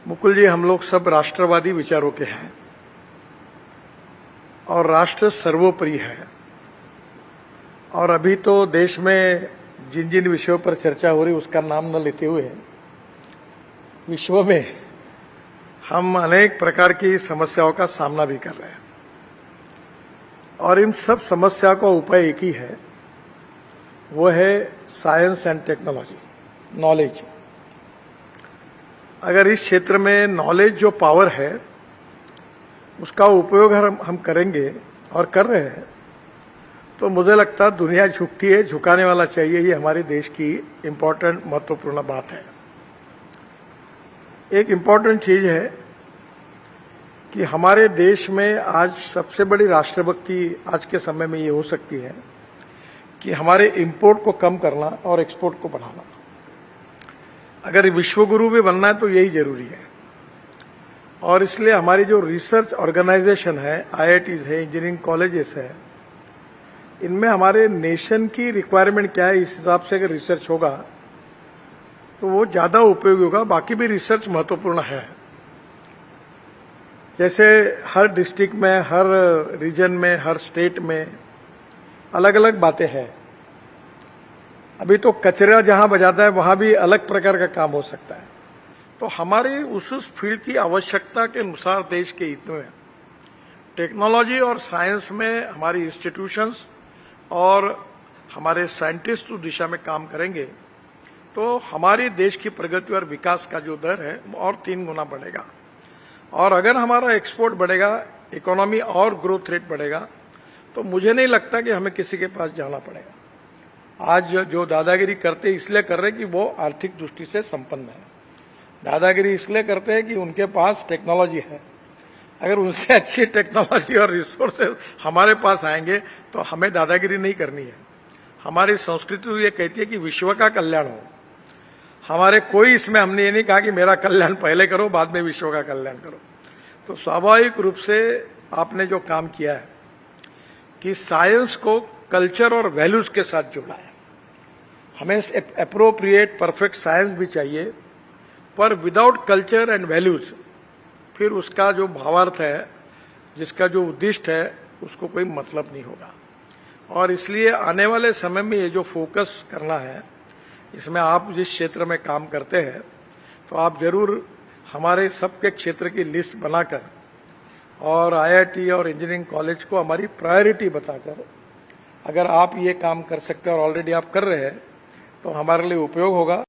मुकुल जी, हम लोग सब राष्ट्रवादी विचारों के हैं और राष्ट्र सर्वोपरि है। और अभी तो देश में जिन जिन विषयों पर चर्चा हो रही उसका नाम न लेते हुए विश्व में हम अनेक प्रकार की समस्याओं का सामना भी कर रहे हैं और इन सब समस्या का उपाय एक ही है, वो है साइंस एंड टेक्नोलॉजी, नॉलेज। अगर इस क्षेत्र में नॉलेज जो पावर है उसका उपयोग हम करेंगे और कर रहे हैं तो मुझे लगता है दुनिया झुकती है, झुकाने वाला चाहिए। ये हमारे देश की इम्पोर्टेंट महत्वपूर्ण बात है। एक इम्पोर्टेंट चीज है कि हमारे देश में आज सबसे बड़ी राष्ट्रभक्ति आज के समय में ये हो सकती है कि हमारे इंपोर्ट को कम करना और एक्सपोर्ट को बढ़ाना। अगर विश्वगुरु भी बनना है तो यही जरूरी है। और इसलिए हमारी जो रिसर्च ऑर्गेनाइजेशन है, आईआईटीज है, इंजीनियरिंग कॉलेजेस है, इनमें हमारे नेशन की रिक्वायरमेंट क्या है, इस हिसाब से अगर रिसर्च होगा तो वो ज्यादा उपयोगी होगा। बाकी भी रिसर्च महत्वपूर्ण है। जैसे हर डिस्ट्रिक्ट में, हर रीजन में, हर स्टेट में अलग अलग बातें हैं। अभी तो कचरा जहां बजाता है वहां भी अलग प्रकार का काम हो सकता है। तो हमारी उस फील्ड की आवश्यकता के अनुसार देश के हित में टेक्नोलॉजी और साइंस में हमारी इंस्टीट्यूशंस और हमारे साइंटिस्ट उस दिशा में काम करेंगे तो हमारी देश की प्रगति और विकास का जो दर है वो और 3 गुना बढ़ेगा। और अगर हमारा एक्सपोर्ट बढ़ेगा, इकोनॉमी और ग्रोथ रेट बढ़ेगा, तो मुझे नहीं लगता कि हमें किसी के पास जाना पड़ेगा। आज जो दादागिरी करते इसलिए कर रहे हैं कि वो आर्थिक दृष्टि से संपन्न है। दादागिरी इसलिए करते हैं कि उनके पास टेक्नोलॉजी है। अगर उनसे अच्छी टेक्नोलॉजी और रिसोर्सेज हमारे पास आएंगे तो हमें दादागिरी नहीं करनी है। हमारी संस्कृति तो ये कहती है कि विश्व का कल्याण हो। हमारे कोई इसमें हमने ये नहीं कहा कि मेरा कल्याण पहले करो बाद में विश्व का कल्याण करो। तो स्वाभाविक रूप से आपने जो काम किया है कि साइंस को कल्चर और वैल्यूज के साथ जोड़ा है। हमें एप्रोप्रिएट परफेक्ट साइंस भी चाहिए, पर विदाउट कल्चर एंड वैल्यूज फिर उसका जो भावार्थ है, जिसका जो उद्दिष्ट है, उसको कोई मतलब नहीं होगा। और इसलिए आने वाले समय में ये जो फोकस करना है, इसमें आप जिस क्षेत्र में काम करते हैं तो आप जरूर हमारे सबके क्षेत्र की लिस्ट बनाकर और आईआईटी और इंजीनियरिंग कॉलेज को हमारी प्रायोरिटी बताकर अगर आप ये काम कर सकते हैं और ऑलरेडी आप कर रहे हैं तो हमारे लिए उपयोग होगा।